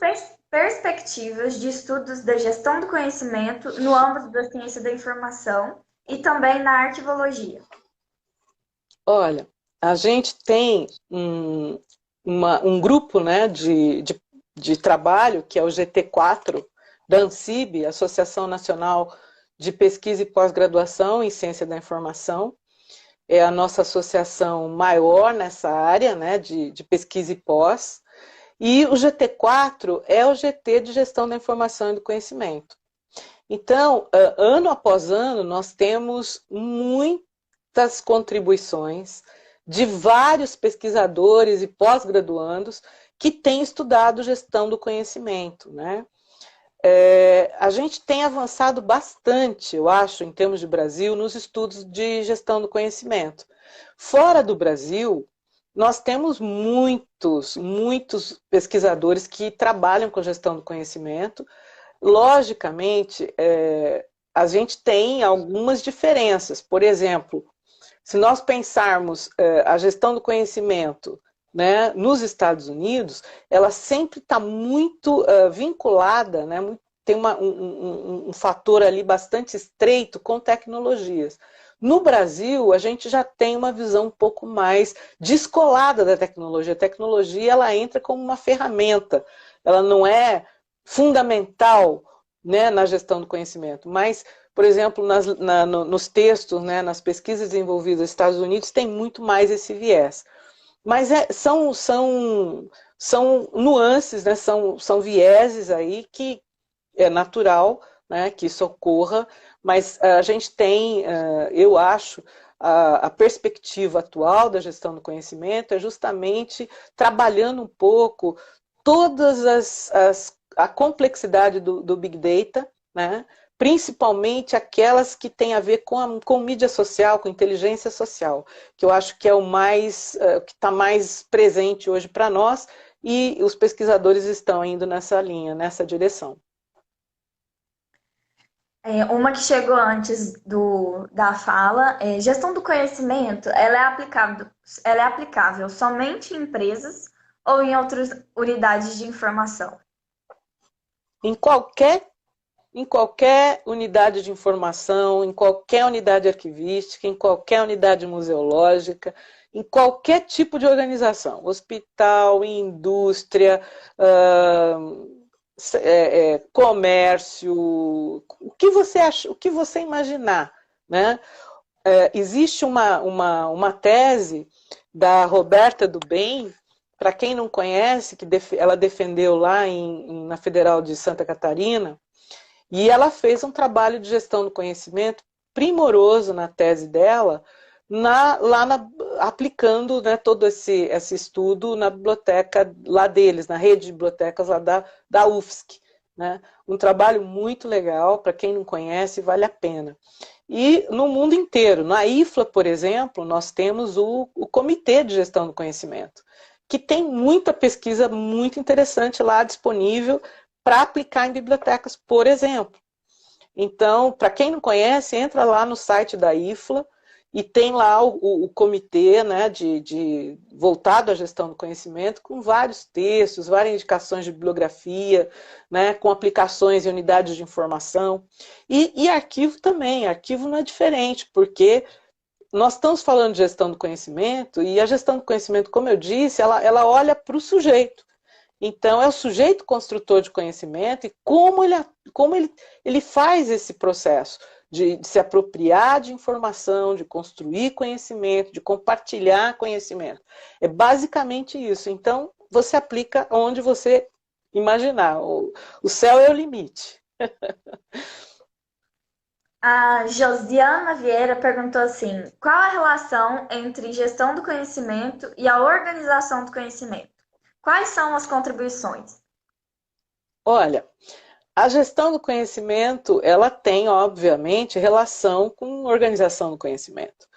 perspectivas de estudos da gestão do conhecimento no âmbito da ciência da informação e também na arquivologia. Olha, a gente tem um grupo, né, de trabalho, que é o GT4, da ANSIB, Associação Nacional de Pesquisa e Pós-Graduação em Ciência da Informação. É a nossa associação maior nessa área, né, de pesquisa e pós. E o GT4 é o GT de Gestão da Informação e do Conhecimento. Então, ano após ano, nós temos muitas contribuições de vários pesquisadores e pós-graduandos que têm estudado gestão do conhecimento, né? A gente tem avançado bastante, eu acho, em termos de Brasil, nos estudos de gestão do conhecimento. Fora do Brasil, nós temos muitos pesquisadores que trabalham com gestão do conhecimento. Logicamente, a gente tem algumas diferenças. Por exemplo, se nós pensarmos a gestão do conhecimento, né, nos Estados Unidos, ela sempre está muito vinculada, né, tem um fator ali bastante estreito com tecnologias. No Brasil, a gente já tem uma visão um pouco mais descolada da tecnologia. A tecnologia, ela entra como uma ferramenta, ela não é fundamental, né, na gestão do conhecimento, mas, por exemplo, nos textos, né, nas pesquisas desenvolvidas nos Estados Unidos, tem muito mais esse viés. Mas são nuances, né, são vieses aí que é natural, né, que isso ocorra, mas a gente tem, eu acho, a perspectiva atual da gestão do conhecimento é justamente trabalhando um pouco todas a complexidade do Big Data, né, principalmente aquelas que têm a ver com mídia social, com inteligência social, que eu acho que é que está mais presente hoje para nós, e os pesquisadores estão indo nessa linha, nessa direção. Uma que chegou antes da fala, gestão do conhecimento, ela é aplicável somente em empresas ou em outras unidades de informação? Em qualquer unidade de informação, em qualquer unidade arquivística, em qualquer unidade museológica, em qualquer tipo de organização, hospital, indústria, comércio, o que você acha, o que você imaginar, né? Existe uma tese da Roberta do Bem, para quem não conhece, que ela defendeu lá na Federal de Santa Catarina, e ela fez um trabalho de gestão do conhecimento primoroso na tese dela, aplicando, né, todo esse estudo na biblioteca lá deles, na rede de bibliotecas lá da UFSC. Né? Um trabalho muito legal, para quem não conhece, vale a pena. E no mundo inteiro, na IFLA, por exemplo, nós temos o Comitê de Gestão do Conhecimento, que tem muita pesquisa muito interessante lá disponível para aplicar em bibliotecas, por exemplo. Então, para quem não conhece, entra lá no site da IFLA e tem lá o comitê, né, voltado à gestão do conhecimento, com vários textos, várias indicações de bibliografia, né, com aplicações em unidades de informação. E arquivo também, arquivo não é diferente, porque nós estamos falando de gestão do conhecimento, e a gestão do conhecimento, como eu disse, ela olha para o sujeito. Então, é o sujeito construtor de conhecimento e como ele faz esse processo de se apropriar de informação, de construir conhecimento, de compartilhar conhecimento. É basicamente isso. Então, você aplica onde você imaginar. O céu é o limite. A Josiana Vieira perguntou assim: qual a relação entre gestão do conhecimento e a organização do conhecimento? Quais são as contribuições? Olha, a gestão do conhecimento, ela tem, obviamente, relação com a organização do conhecimento.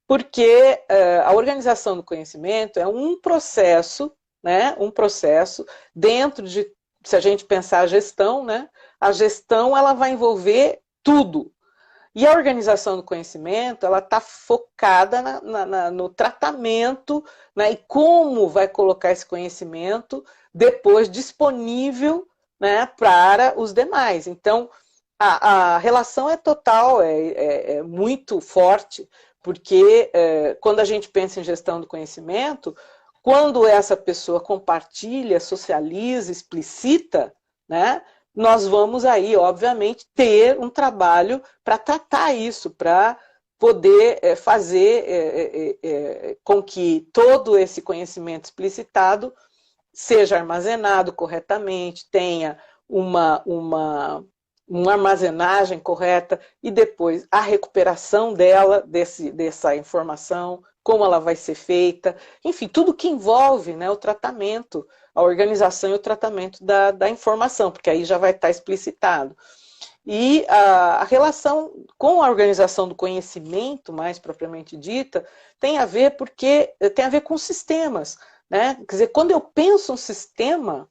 Porque a organização do conhecimento é um processo, né, um processo dentro de, se a gente pensar a gestão, né, a gestão ela vai envolver tudo. E a organização do conhecimento, ela está focada no tratamento, né, e como vai colocar esse conhecimento depois disponível, né, para os demais. Então, a relação é total, é muito forte, porque quando a gente pensa em gestão do conhecimento, quando essa pessoa compartilha, socializa, explicita, né, nós vamos aí, obviamente, ter um trabalho para tratar isso, para poder fazer com que todo esse conhecimento explicitado seja armazenado corretamente, tenha uma armazenagem correta e depois a recuperação dela, dessa informação, como ela vai ser feita, enfim, tudo que envolve, né, o tratamento, a organização e o tratamento da informação, porque aí já vai estar explicitado. E a relação com a organização do conhecimento, mais propriamente dita, tem a ver com sistemas, né? Quer dizer, quando eu penso um sistema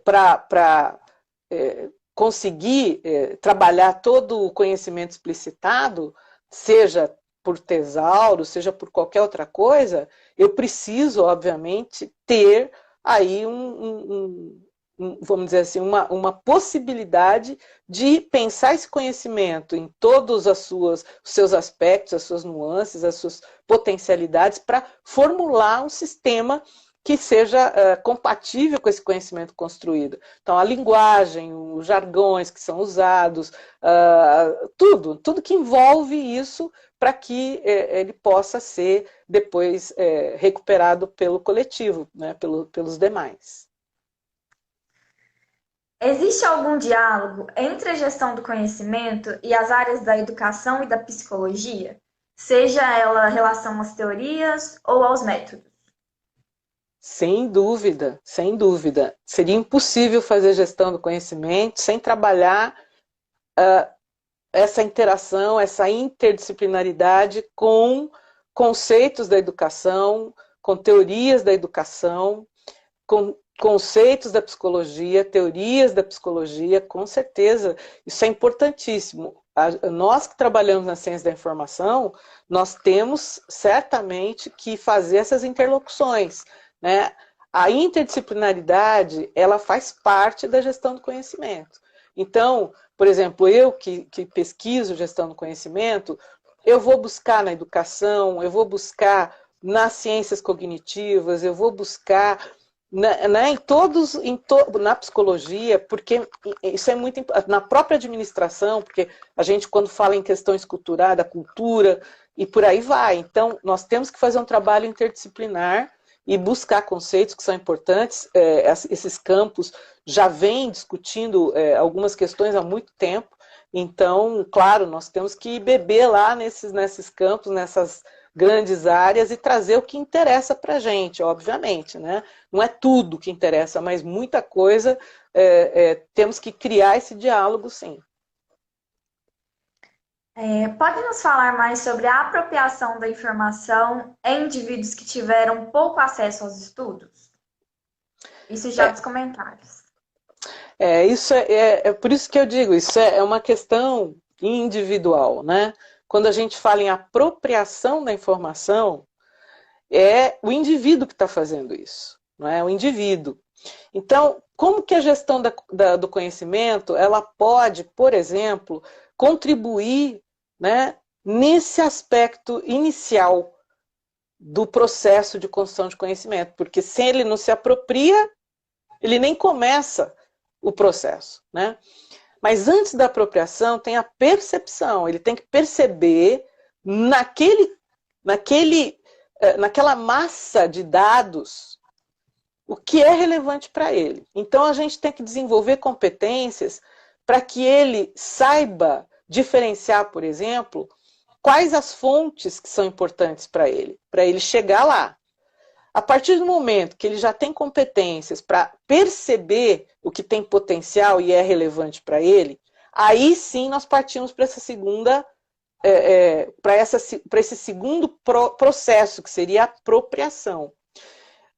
para conseguir trabalhar todo o conhecimento explicitado, seja por tesauro, seja por qualquer outra coisa, eu preciso, obviamente, ter aí vamos dizer assim, uma possibilidade de pensar esse conhecimento em todos os seus aspectos, as suas nuances, as suas potencialidades, para formular um sistema que seja compatível com esse conhecimento construído. Então, a linguagem, os jargões que são usados, tudo que envolve isso para que ele possa ser depois recuperado pelo coletivo, né, pelos demais. Existe algum diálogo entre a gestão do conhecimento e as áreas da educação e da psicologia? Seja ela em relação às teorias ou aos métodos? Sem dúvida, sem dúvida. Seria impossível fazer gestão do conhecimento sem trabalhar essa interação, essa interdisciplinaridade com conceitos da educação, com teorias da educação, com conceitos da psicologia, teorias da psicologia, com certeza. Isso é importantíssimo. Nós que trabalhamos na ciência da informação, nós temos certamente que fazer essas interlocuções, né? A interdisciplinaridade, ela faz parte da gestão do conhecimento. Então, por exemplo, eu que pesquiso gestão do conhecimento, eu vou buscar na educação, eu vou buscar nas ciências cognitivas, eu vou buscar na psicologia, porque isso é muito importante, na própria administração, porque a gente, quando fala em questões culturais, da cultura, e por aí vai. Então, nós temos que fazer um trabalho interdisciplinar e buscar conceitos que são importantes. Esses campos já vêm discutindo algumas questões há muito tempo. Então, claro, nós temos que beber lá nesses campos, nessas grandes áreas e trazer o que interessa para a gente, obviamente, né? Não é tudo que interessa, mas muita coisa temos que criar esse diálogo, sim. Pode nos falar mais sobre a apropriação da informação em indivíduos que tiveram pouco acesso aos estudos? Isso já dos comentários. Isso é por isso que eu digo, isso é uma questão individual, né? Quando a gente fala em apropriação da informação, é o indivíduo que está fazendo isso, não é? O indivíduo. Então, como que a gestão do conhecimento, ela pode, por exemplo, contribuir, né, nesse aspecto inicial do processo de construção de conhecimento? Porque se ele não se apropria, ele nem começa o processo, né? Mas antes da apropriação tem a percepção, ele tem que perceber naquela massa de dados o que é relevante para ele. Então a gente tem que desenvolver competências para que ele saiba diferenciar, por exemplo, quais as fontes que são importantes para ele chegar lá. A partir do momento que ele já tem competências para perceber o que tem potencial e é relevante para ele, aí sim nós partimos para essa segunda, para esse segundo processo, que seria a apropriação.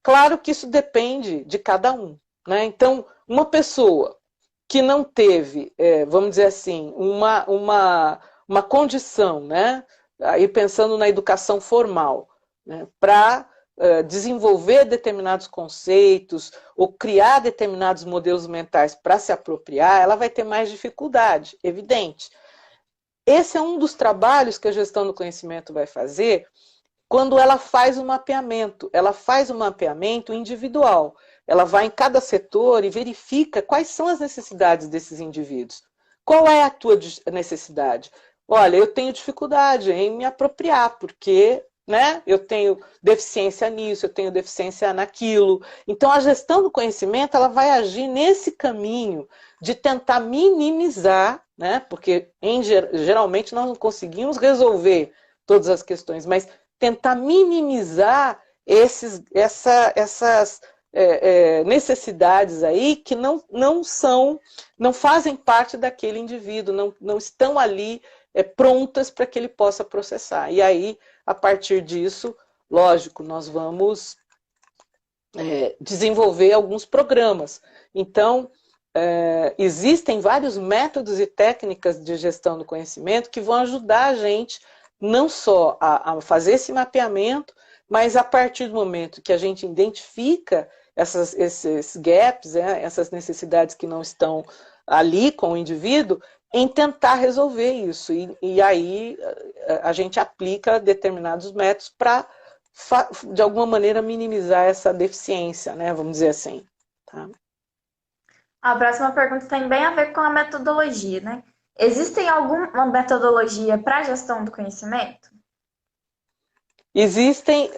Claro que isso depende de cada um, né? Então, uma pessoa que não teve, vamos dizer assim, uma condição, né? Aí pensando na educação formal, né? Para desenvolver determinados conceitos ou criar determinados modelos mentais para se apropriar, ela vai ter mais dificuldade, evidente. Esse é um dos trabalhos que a gestão do conhecimento vai fazer quando ela faz um mapeamento. Ela faz um mapeamento individual. Ela vai em cada setor e verifica quais são as necessidades desses indivíduos. Qual é a tua necessidade? Olha, eu tenho dificuldade em me apropriar, porque, né, eu tenho deficiência nisso, eu tenho deficiência naquilo. Então, a gestão do conhecimento ela vai agir nesse caminho de tentar minimizar, né, porque geralmente nós não conseguimos resolver todas as questões, mas tentar minimizar essas necessidades aí que não fazem parte daquele indivíduo, não estão ali prontas para que ele possa processar. E aí, a partir disso, lógico, nós vamos desenvolver alguns programas. Então, existem vários métodos e técnicas de gestão do conhecimento que vão ajudar a gente não só a fazer esse mapeamento, mas a partir do momento que a gente identifica esses gaps, essas necessidades que não estão ali com o indivíduo, em tentar resolver isso. E aí a gente aplica determinados métodos para, de alguma maneira, minimizar essa deficiência, né? Vamos dizer assim. Tá? A próxima pergunta tem bem a ver com a metodologia, né? Existe alguma metodologia para a gestão do conhecimento? Existem,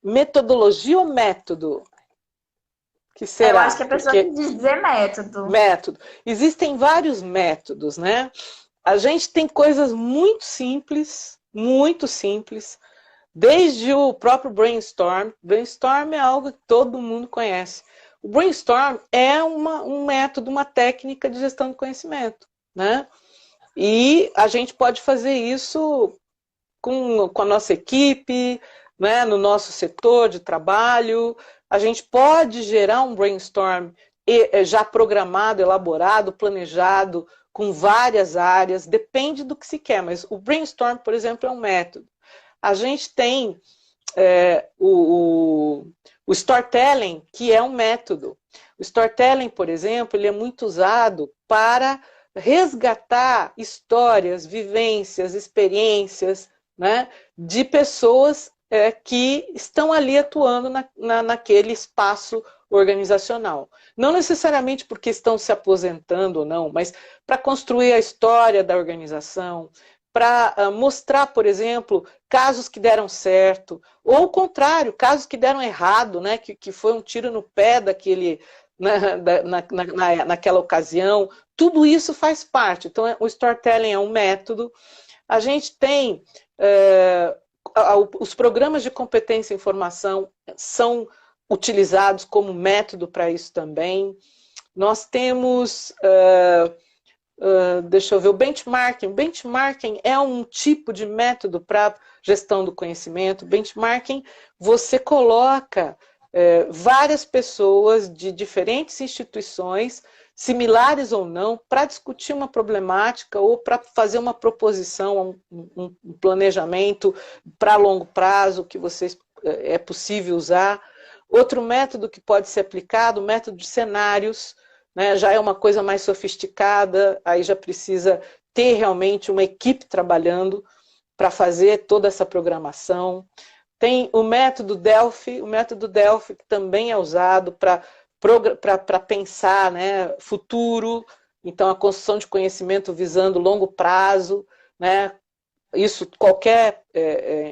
metodologia ou método? Que será? Eu acho que a pessoa quis dizer método. Método. Existem vários métodos, né? A gente tem coisas muito simples, desde o próprio brainstorm. Brainstorm é algo que todo mundo conhece. O brainstorm é um método, uma técnica de gestão de conhecimento, né? E a gente pode fazer isso com a nossa equipe, né, no nosso setor de trabalho. A gente pode gerar um brainstorm já programado, elaborado, planejado, com várias áreas, depende do que se quer, mas o brainstorm, por exemplo, é um método. A gente tem o storytelling, que é um método. O storytelling, por exemplo, ele é muito usado para resgatar histórias, vivências, experiências, né, de pessoas que estão ali atuando naquele espaço organizacional. Não necessariamente porque estão se aposentando ou não, mas para construir a história da organização, para mostrar, por exemplo, casos que deram certo, ou o contrário, casos que deram errado, né, que foi um tiro no pé daquele, naquela ocasião. Tudo isso faz parte. Então, o storytelling é um método. A gente tem os programas de competência em informação são utilizados como método para isso também. Nós temos, deixa eu ver, o benchmarking. O benchmarking é um tipo de método para gestão do conhecimento. Benchmarking, você coloca várias pessoas de diferentes instituições, similares ou não, para discutir uma problemática ou para fazer uma proposição, um planejamento para longo prazo que é possível usar. Outro método que pode ser aplicado, o método de cenários, né, já é uma coisa mais sofisticada, aí já precisa ter realmente uma equipe trabalhando para fazer toda essa programação. Tem o método Delphi que também é usado para pensar, né, futuro, então a construção de conhecimento visando longo prazo, né, isso qualquer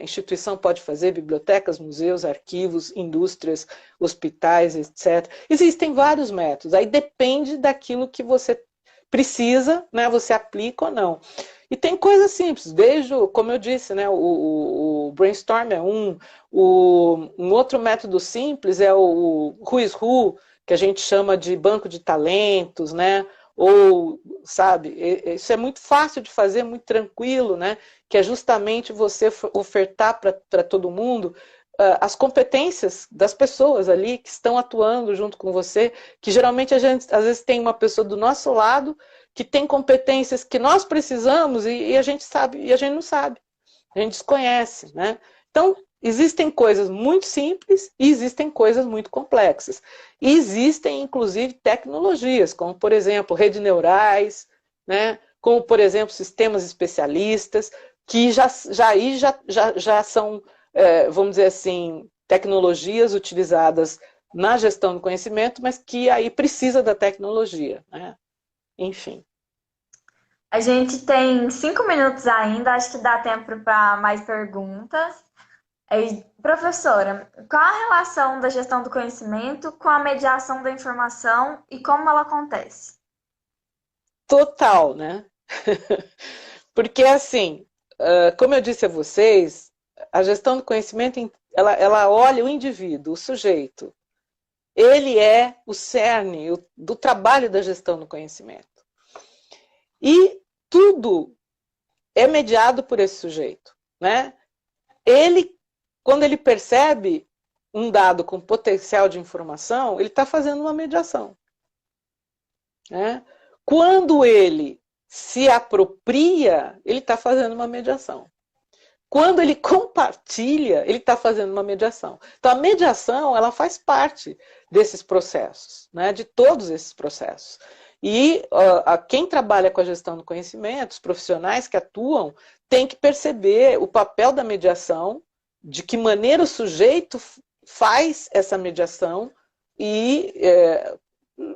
instituição pode fazer, bibliotecas, museus, arquivos, indústrias, hospitais, etc. Existem vários métodos, aí depende daquilo que você precisa, né, você aplica ou não. E tem coisas simples, desde, como eu disse, né, o brainstorm é um outro método simples é o Who is Who, que a gente chama de banco de talentos, né? Ou, sabe, isso é muito fácil de fazer, muito tranquilo, né? Que é justamente você ofertar para todo mundo as competências das pessoas ali que estão atuando junto com você, que geralmente a gente, às vezes, tem uma pessoa do nosso lado que tem competências que nós precisamos e a gente sabe, e a gente não sabe, a gente desconhece, né? Então, existem coisas muito simples e existem coisas muito complexas. E existem, inclusive, tecnologias, como, por exemplo, redes neurais, né? Como, por exemplo, sistemas especialistas, que já são, vamos dizer assim, tecnologias utilizadas na gestão do conhecimento, mas que aí precisa da tecnologia, né? Enfim. A gente tem 5 minutos ainda, acho que dá tempo para mais perguntas. Professora, qual a relação da gestão do conhecimento com a mediação da informação e como ela acontece? Total, né? Porque, assim, como eu disse a vocês, a gestão do conhecimento, ela olha o indivíduo, o sujeito. Ele é o cerne do trabalho da gestão do conhecimento. E tudo é mediado por esse sujeito, né? Quando ele percebe um dado com potencial de informação, ele está fazendo uma mediação, né? Quando ele se apropria, ele está fazendo uma mediação. Quando ele compartilha, ele está fazendo uma mediação. Então, a mediação, ela faz parte desses processos, né? De todos esses processos. E quem trabalha com a gestão do conhecimento, os profissionais que atuam, tem que perceber o papel da mediação, de que maneira o sujeito faz essa mediação e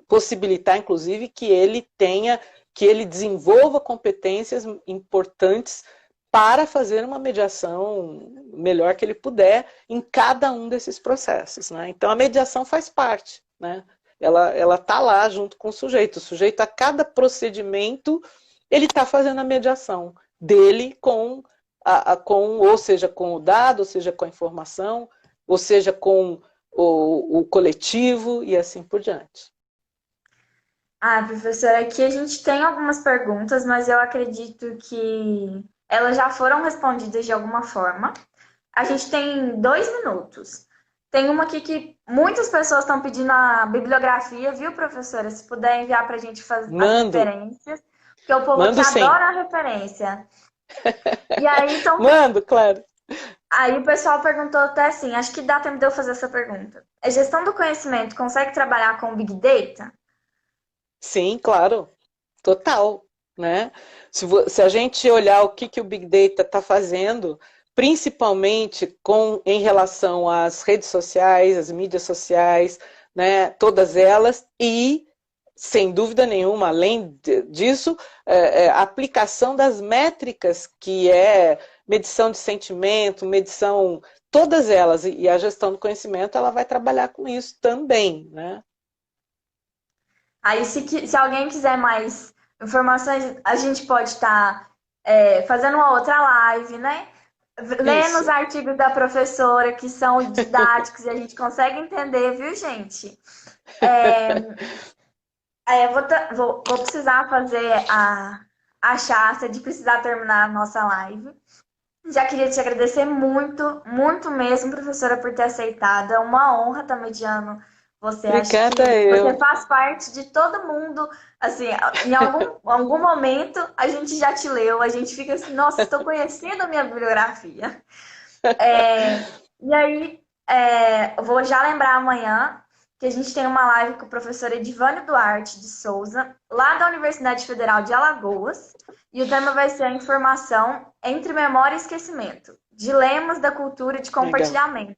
possibilitar, inclusive, que ele desenvolva competências importantes para fazer uma mediação melhor que ele puder em cada um desses processos, né? Então, a mediação faz parte, né? Ela está lá junto com o sujeito. O sujeito, a cada procedimento, ele está fazendo a mediação dele ou seja, com o dado, ou seja, com a informação, ou seja, com o coletivo e assim por diante. Professora, aqui a gente tem algumas perguntas, mas eu acredito que elas já foram respondidas de alguma forma. A gente tem 2 minutos. Tem uma aqui que muitas pessoas estão pedindo a bibliografia, viu, professora? Se puder enviar para a gente fazer as referências, porque o povo aqui adora a referência. E aí, então, Mando, claro. Aí o pessoal perguntou até assim, acho que dá tempo de eu fazer essa pergunta. A gestão do conhecimento consegue trabalhar com Big Data? Sim, claro. Total, né? Se a gente olhar o que o Big Data está fazendo, principalmente em relação às redes sociais, às mídias sociais, né, todas elas, e, sem dúvida nenhuma, além disso, a aplicação das métricas, que é medição de sentimento, medição, todas elas, e a gestão do conhecimento, ela vai trabalhar com isso também, né? Aí, se alguém quiser mais informações, a gente pode estar fazendo uma outra live, né? Lendo os artigos da professora, que são didáticos, e a gente consegue entender, viu, gente? Vou precisar fazer a chata de precisar terminar a nossa live. Já queria te agradecer muito, muito mesmo, professora, por ter aceitado. É uma honra estar mediando você. Obrigada, acho que você faz parte de todo mundo. Assim, em algum momento a gente já te leu, a gente fica assim, nossa, estou conhecendo a minha bibliografia. E aí, eu vou já lembrar amanhã que a gente tem uma live com o professor Edivânio Duarte de Souza, lá da Universidade Federal de Alagoas, e o tema vai ser a informação entre memória e esquecimento, dilemas da cultura de compartilhamento.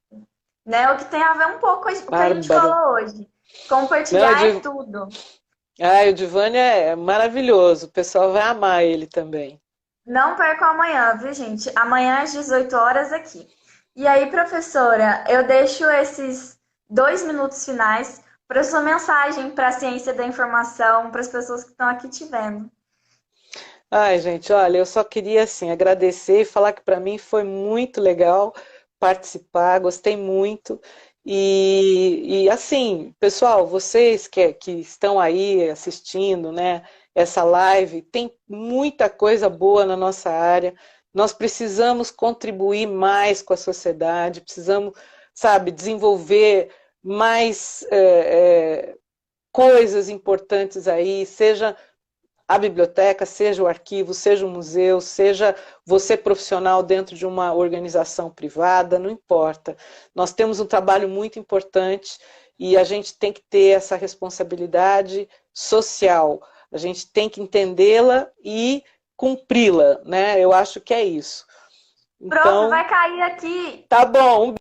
Né? O que tem a ver um pouco com o que a gente falou hoje. Compartilhar é tudo. O Edivânio é maravilhoso, o pessoal vai amar ele também. Não percam amanhã, viu, gente? Amanhã às 18 horas aqui. E aí, professora, eu deixo esses 2 minutos finais para sua mensagem para a ciência da informação, para as pessoas que estão aqui te vendo. Ai, gente, olha, eu só queria, assim, agradecer e falar que para mim foi muito legal participar, gostei muito. E assim, pessoal, vocês que estão aí assistindo, né, essa live, tem muita coisa boa na nossa área. Nós precisamos contribuir mais com a sociedade, precisamos, sabe, desenvolver mais coisas importantes aí, seja a biblioteca, seja o arquivo, seja o museu, seja você profissional dentro de uma organização privada, não importa. Nós temos um trabalho muito importante e a gente tem que ter essa responsabilidade social. A gente tem que entendê-la e cumpri-la, né? Eu acho que é isso. Prof, Então, vai cair aqui. tá bom.